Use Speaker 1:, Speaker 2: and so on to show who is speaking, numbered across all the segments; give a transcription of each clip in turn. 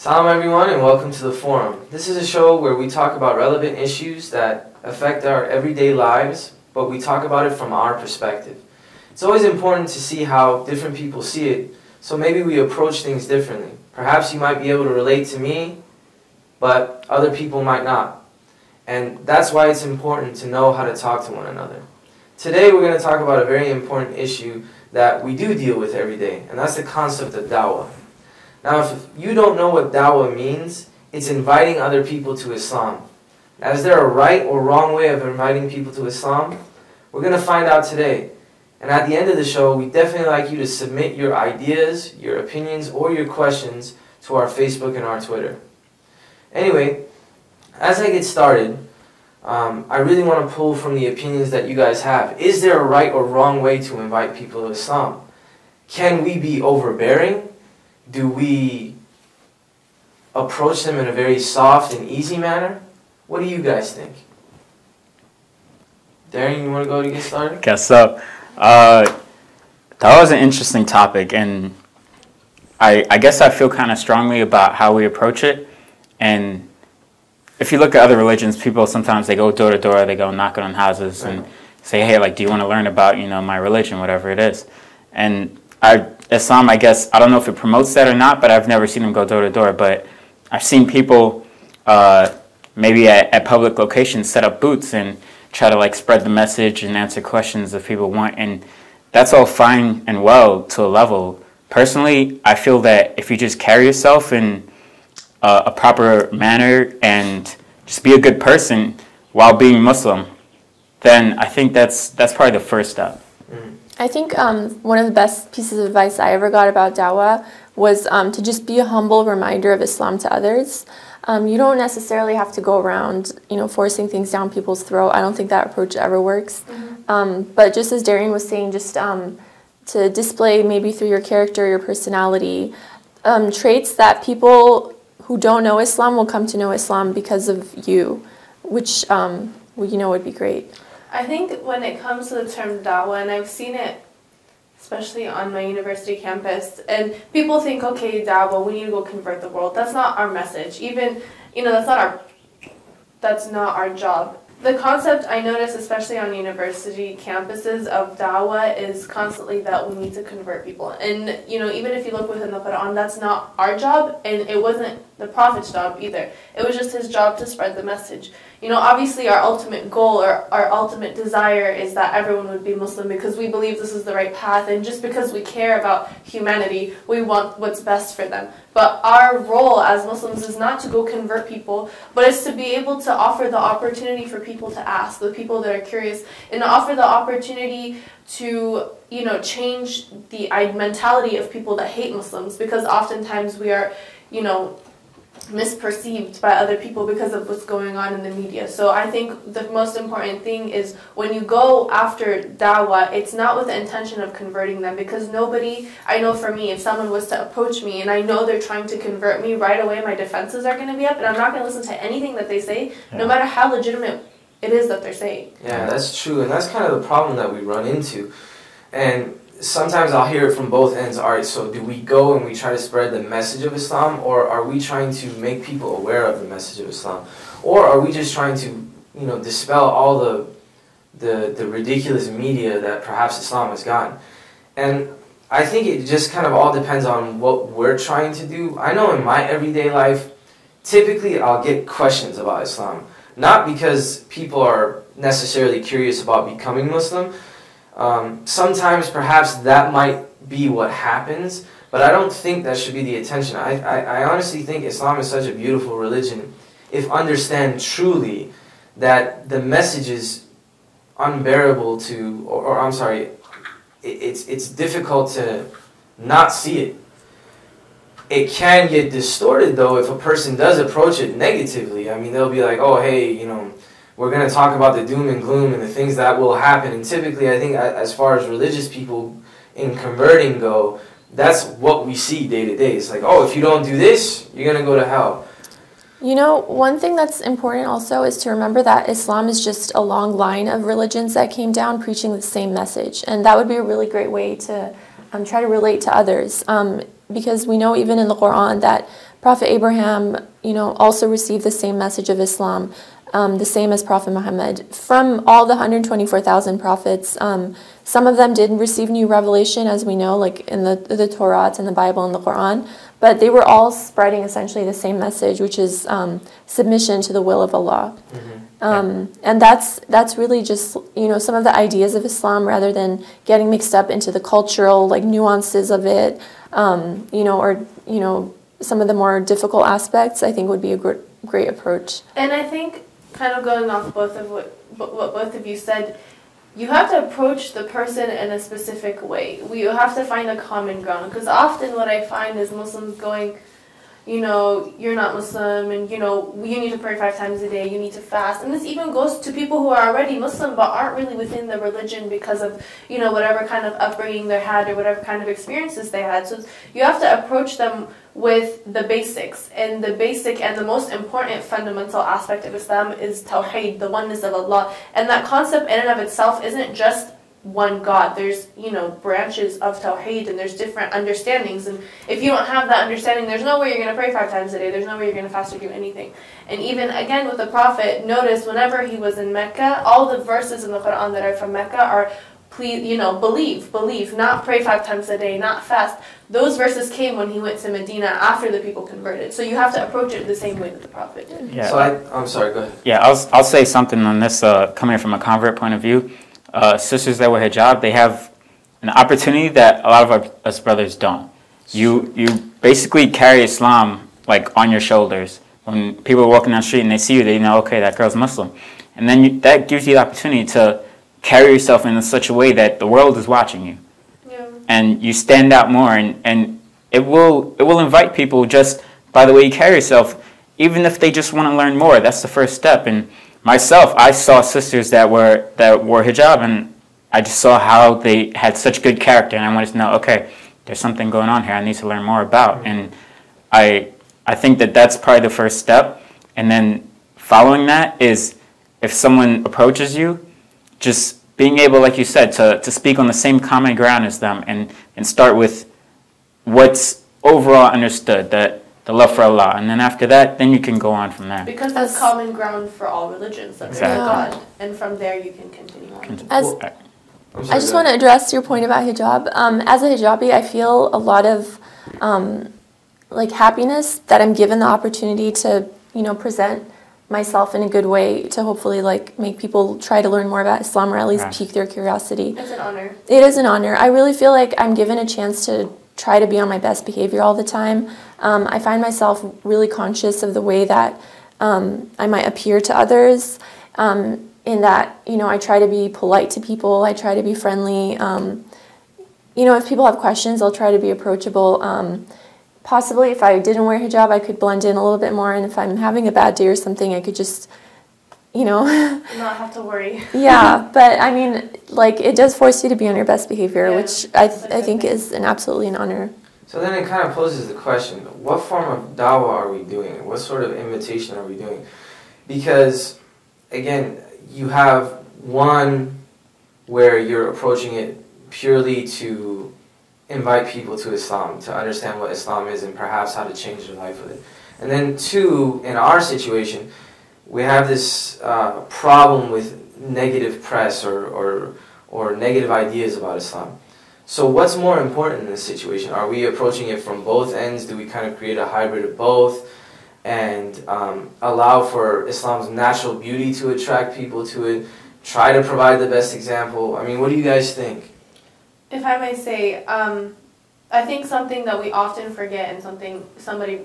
Speaker 1: Salam everyone and welcome to the Forum. This is a show where we talk about relevant issues that affect our everyday lives, but we talk about it from our perspective. It's always important to see how different people see it, so maybe we approach things differently. Perhaps you might be able to relate to me, but other people might not. And that's why it's important to know how to talk to one another. Today we're going to talk about a very important issue that we do deal with every day, and that's the concept of dawah. Now, if you don't know what dawah means, it's inviting other people to Islam. Now, is there a right or wrong way of inviting people to Islam? We're going to find out today. And at the end of the show, we definitely like you to submit your ideas, your opinions, or your questions to our Facebook and our Twitter. Anyway, as I get started, I really want to pull from the opinions that you guys have. Is there a right or wrong way to invite people to Islam? Can we be overbearing? Do we approach them in a very soft and easy manner? What do you guys think? Darren, you want to go to get started?
Speaker 2: Guess so. That was an interesting topic, and I guess I feel kind of strongly about how we approach it. And if you look at other religions, people sometimes they go door to door, they go knocking on houses and say, hey, like, do you want to learn about, my religion, whatever it is. And Islam, I guess, I don't know if it promotes that or not, but I've never seen them go door to door. But I've seen people maybe at public locations set up booths and try to like spread the message and answer questions that people want. And that's all fine and well to a level. Personally, I feel that if you just carry yourself in a proper manner and just be a good person while being Muslim, then I think that's probably the first step.
Speaker 3: I think one of the best pieces of advice I ever got about dawah was to just be a humble reminder of Islam to others. You don't necessarily have to go around, forcing things down people's throat. I don't think that approach ever works. But just as Darian was saying, just to display maybe through your character, your personality, traits that people who don't know Islam will come to know Islam because of you, which would be great.
Speaker 4: I think when it comes to the term dawah, and I've seen it especially on my university campus, and people think, okay, dawah, we need to go convert the world. That's not our message. Even, that's not our job. The concept I notice, especially on university campuses of dawah, is constantly that we need to convert people. And, even if you look within the Quran, that's not our job, and it wasn't the Prophet's job either. It was just his job to spread the message. Obviously our ultimate goal or our ultimate desire is that everyone would be Muslim because we believe this is the right path, and just because we care about humanity, we want what's best for them. But our role as Muslims is not to go convert people, but it's to be able to offer the opportunity for people to ask, the people that are curious, and to offer the opportunity to, change the mentality of people that hate Muslims, because oftentimes we are, misperceived by other people because of what's going on in the media. So I think the most important thing is when you go after dawah, it's not with the intention of converting them, because nobody, I know for me, if someone was to approach me and I know they're trying to convert me, right away my defenses are going to be up, and I'm not going to listen to anything that they say, no matter how legitimate it is that they're saying.
Speaker 1: Yeah, that's true, and that's kind of the problem that we run into. And sometimes I'll hear it from both ends. All right, so do we go and we try to spread the message of Islam, or are we trying to make people aware of the message of Islam? Or are we just trying to, dispel all the ridiculous media that perhaps Islam has gotten? And I think it just kind of all depends on what we're trying to do. I know in my everyday life, typically I'll get questions about Islam. Not because people are necessarily curious about becoming Muslim. Sometimes perhaps that might be what happens, but I don't think that should be the intention. I honestly think Islam is such a beautiful religion, if understand truly, that the message is unbearable to, or I'm sorry, it's difficult to not see it. It can get distorted though if a person does approach it negatively. I mean, they'll be like, oh hey, we're going to talk about the doom and gloom and the things that will happen. And typically, I think as far as religious people in converting go, that's what we see day to day. It's like, oh, if you don't do this, you're going to go to hell.
Speaker 3: One thing that's important also is to remember that Islam is just a long line of religions that came down preaching the same message. And that would be a really great way to try to relate to others. Because we know even in the Quran that Prophet Abraham, also received the same message of Islam, the same as Prophet Muhammad. From all the 124,000 prophets, some of them did receive new revelation, as we know, like in the Torah and the Bible and the Quran, but they were all spreading essentially the same message, which is submission to the will of Allah. And that's really just, some of the ideas of Islam, rather than getting mixed up into the cultural, nuances of it, or some of the more difficult aspects, I think would be a great approach.
Speaker 4: And I think, kind of going off both of what both of you said, you have to approach the person in a specific way. You have to find a common ground, because often what I find is Muslims going, you're not Muslim, and you need to pray 5 times a day, you need to fast. And this even goes to people who are already Muslim but aren't really within the religion because of whatever kind of upbringing they had or whatever kind of experiences they had. So you have to approach them with the basics, and the basic and the most important fundamental aspect of Islam is Tawheed, the oneness of Allah. And that concept in and of itself isn't just one God. There's, branches of Tawheed, and there's different understandings. And if you don't have that understanding, there's no way you're going to pray 5 times a day. There's no way you're going to fast or do anything. And even, again, with the Prophet, notice whenever he was in Mecca, all the verses in the Quran that are from Mecca are, please, believe, not pray 5 times a day, not fast. Those verses came when he went to Medina after the people converted. So you have to approach it the same way that the Prophet did.
Speaker 2: Yeah.
Speaker 1: So I'm sorry, go ahead.
Speaker 2: Yeah, I'll say something on this, coming from a convert point of view. Sisters that wear hijab, they have an opportunity that a lot of us brothers don't. You basically carry Islam on your shoulders. When people are walking down the street and they see you, they know, okay, that girl's Muslim. And then that gives you the opportunity to carry yourself in such a way that the world is watching you. Yeah. And you stand out more, and it will invite people just by the way you carry yourself, even if they just want to learn more. That's the first step. And myself, I saw sisters that wore hijab, and I just saw how they had such good character, and I wanted to know, okay, there's something going on here I need to learn more about. And I think that's probably the first step. And then following that is, if someone approaches you, just being able, like you said, to speak on the same common ground as them, and start with what's overall understood, that the love for Allah, and then after that, then you can go on from there.
Speaker 4: Because that's common ground for all religions, that there's a God, and from there you can continue on.
Speaker 3: I just want to address your point about hijab. As a hijabi, I feel a lot of happiness that I'm given the opportunity to present myself in a good way, to hopefully make people try to learn more about Islam, or at least pique their curiosity.
Speaker 4: It's an honor.
Speaker 3: It is an honor. I really feel like I'm given a chance to try to be on my best behavior all the time. I find myself really conscious of the way that I might appear to others, in that, I try to be polite to people, I try to be friendly. If people have questions, I'll try to be approachable. Possibly, if I didn't wear hijab, I could blend in a little bit more, and if I'm having a bad day or something, I could just,
Speaker 4: not have to worry.
Speaker 3: Yeah, but I mean, it does force you to be on your best behavior, which I think is absolutely an honor.
Speaker 1: So then it kind of poses the question, what form of dawah are we doing? What sort of invitation are we doing? Because, again, you have one where you're approaching it purely to invite people to Islam, to understand what Islam is and perhaps how to change their life with it. And then 2, in our situation, we have this problem with negative press or negative ideas about Islam. So what's more important in this situation? Are we approaching it from both ends? Do we kind of create a hybrid of both and allow for Islam's natural beauty to attract people to it, try to provide the best example? I mean, what do you guys think?
Speaker 4: If I may say, I think something that we often forget, and something somebody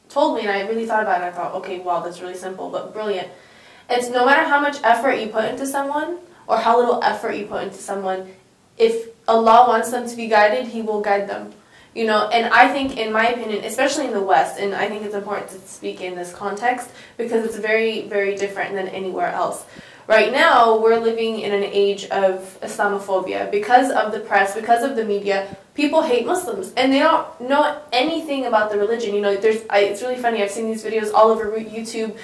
Speaker 4: told me and I really thought about it, and I thought, okay, wow, that's really simple but brilliant. It's no matter how much effort you put into someone or how little effort you put into someone, if Allah wants them to be guided, He will guide them. And I think, in my opinion, especially in the West, and I think it's important to speak in this context because it's very, very different than anywhere else. Right now, we're living in an age of Islamophobia. Because of the press, because of the media, people hate Muslims, and they don't know anything about the religion. It's really funny, I've seen these videos all over YouTube,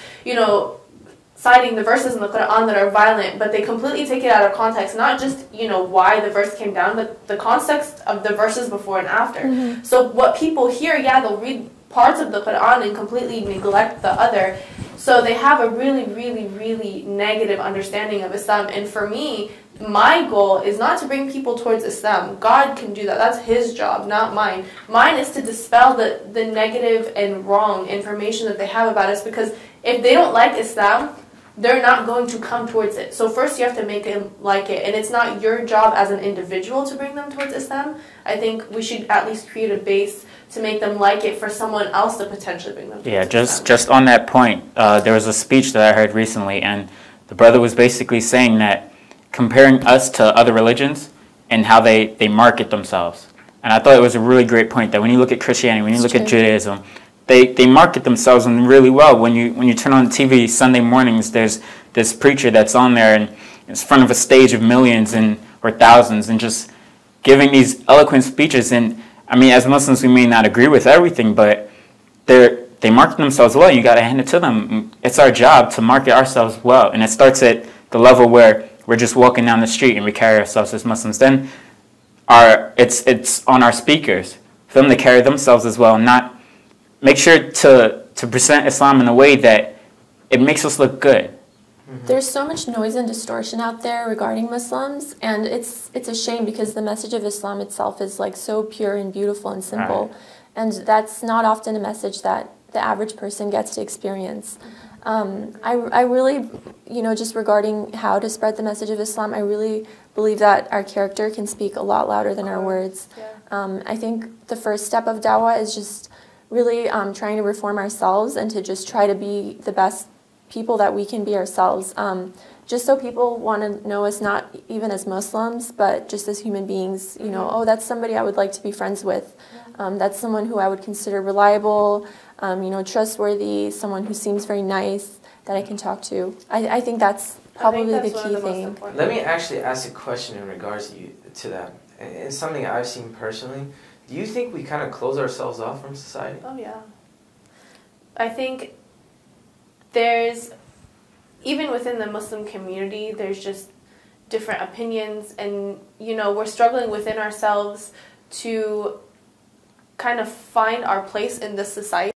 Speaker 4: citing the verses in the Quran that are violent, but they completely take it out of context, not just, why the verse came down, but the context of the verses before and after. Mm-hmm. So what people hear, they'll read parts of the Quran and completely neglect the other. So they have a really, really, really negative understanding of Islam. And for me, my goal is not to bring people towards Islam. God can do that. That's his job, not mine. Mine is to dispel the negative and wrong information that they have about us, because if they don't like Islam, they're not going to come towards it. So first you have to make them like it. And it's not your job as an individual to bring them towards Islam. I think we should at least create a base to make them like it for someone else to potentially bring them towards Islam.
Speaker 2: Just on that point, there was a speech that I heard recently, and the brother was basically saying that comparing us to other religions and how they market themselves. And I thought it was a really great point that when you look at Christianity, when you look at Judaism, they market themselves really well. When you turn on TV Sunday mornings, there's this preacher that's on there and it's in front of a stage of millions or thousands and just giving these eloquent speeches. And I mean, as Muslims, we may not agree with everything, but they market themselves well. You got to hand it to them. It's our job to market ourselves well, and it starts at the level where we're just walking down the street and we carry ourselves as Muslims. Then it's on our speakers for them to carry themselves as well, and not make sure to present Islam in a way that it makes us look good.
Speaker 3: There's so much noise and distortion out there regarding Muslims, and it's a shame because the message of Islam itself is like so pure and beautiful and simple, and that's not often a message that the average person gets to experience. I really, just regarding how to spread the message of Islam, I really believe that our character can speak a lot louder than our words. I think the first step of dawah is just really trying to reform ourselves and to just try to be the best people that we can be ourselves, just so people want to know us not even as Muslims, but just as human beings. Oh, that's somebody I would like to be friends with. That's someone who I would consider reliable, trustworthy, someone who seems very nice that I can talk to. I think that's probably the key thing.
Speaker 1: Let me actually ask a question in regards to that. And it's something I've seen personally. Do you think we kind of close ourselves off from society?
Speaker 4: Oh, yeah. I think there's, even within the Muslim community, there's just different opinions, and we're struggling within ourselves to kind of find our place in this society.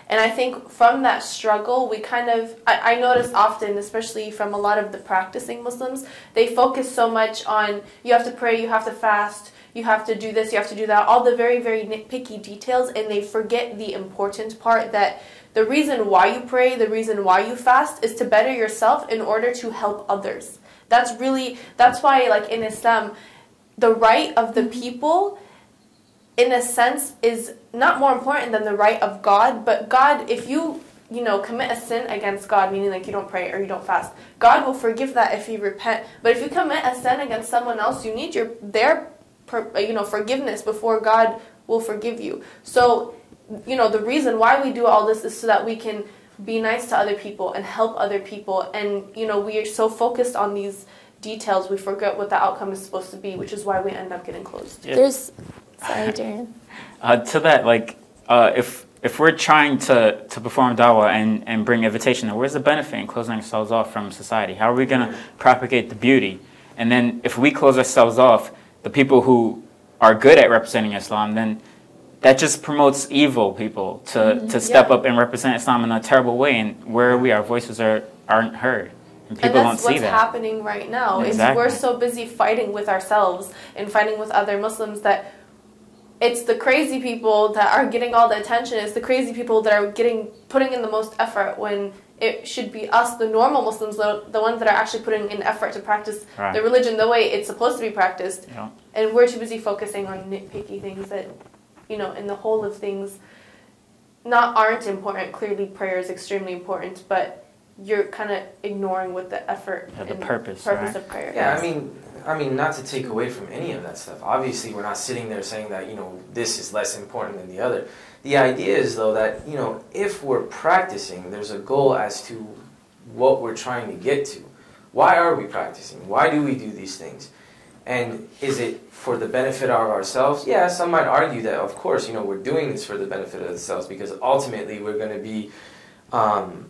Speaker 4: And I think from that struggle, we kind of, I notice often, especially from a lot of the practicing Muslims, they focus so much on, you have to pray, you have to fast, you have to do this, you have to do that, all the very, very nitpicky details, and they forget the important part that the reason why you pray, the reason why you fast is to better yourself in order to help others. That's why, like in Islam, the right of the people, in a sense, is not more important than the right of God. But God, if you commit a sin against God, meaning like you don't pray or you don't fast, God will forgive that if you repent. But if you commit a sin against someone else, you need their forgiveness before God will forgive you. So, the reason why we do all this is so that we can be nice to other people and help other people. And, we are so focused on these details, we forget what the outcome is supposed to be, which is why we end up getting closed.
Speaker 2: Yeah.
Speaker 3: Sorry, Darian.
Speaker 2: To that, if we're trying to perform dawah and bring invitation, where's the benefit in closing ourselves off from society? How are we going to propagate the beauty? And then if we close ourselves off, the people who are good at representing Islam, then that just promotes evil people to step up and represent Islam in a terrible way. And where are we? Our voices aren't heard. And people don't see that.
Speaker 4: And that's what's happening right now.
Speaker 2: Exactly.
Speaker 4: We're so busy fighting with ourselves and fighting with other Muslims that it's the crazy people that are getting all the attention. It's the crazy people that are putting in the most effort, when it should be us, the normal Muslims, the ones that are actually putting in effort to practice the religion the way it's supposed to be practiced.
Speaker 2: Yeah.
Speaker 4: And we're too busy focusing on nitpicky things that, in the whole of things, aren't important. Clearly, prayer is extremely important, but you're kind of ignoring what the effort
Speaker 2: the purpose
Speaker 4: of prayer is.
Speaker 1: Yeah, I mean, not to take away from any of that stuff. Obviously, we're not sitting there saying that, this is less important than the other. The idea is, though, that, if we're practicing, there's a goal as to what we're trying to get to. Why are we practicing? Why do we do these things? And is it for the benefit of ourselves? Yeah, some might argue that, of course, we're doing this for the benefit of ourselves, because ultimately we're going to be, we're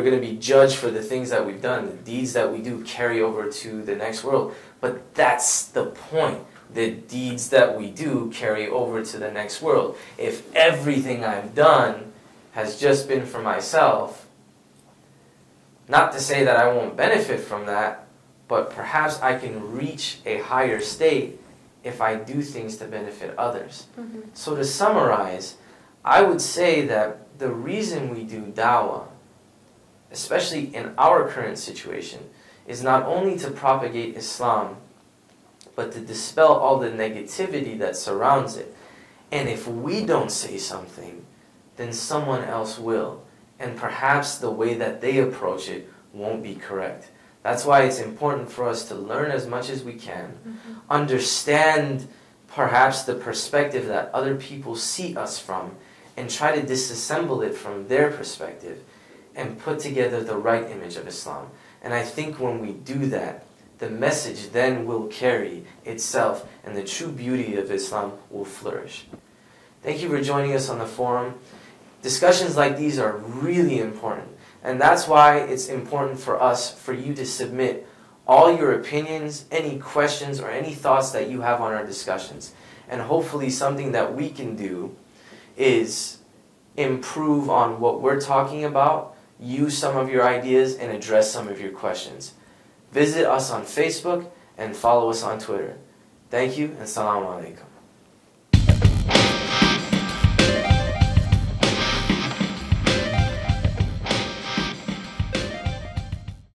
Speaker 1: going to be judged for the things that we've done. The deeds that we do carry over to the next world. But that's the point. the deeds that we do carry over to the next world. If everything I've done has just been for myself, not to say that I won't benefit from that, but perhaps I can reach a higher state if I do things to benefit others.
Speaker 3: Mm-hmm.
Speaker 1: So to summarize, I would say that the reason we do dawah, especially in our current situation, is not only to propagate Islam, but to dispel all the negativity that surrounds it. And if we don't say something, then someone else will. And perhaps the way that they approach it won't be correct. That's why it's important for us to learn as much as we can, understand perhaps the perspective that other people see us from, and try to disassemble it from their perspective and put together the right image of Islam. And I think when we do that, the message then will carry itself and the true beauty of Islam will flourish. Thank you for joining us on the forum. Discussions like these are really important. And that's why it's important for us, for you to submit all your opinions, any questions, or any thoughts that you have on our discussions. And hopefully something that we can do is improve on what we're talking about, use some of your ideas, and address some of your questions. Visit us on Facebook and follow us on Twitter. Thank you, and Assalamu alaikum.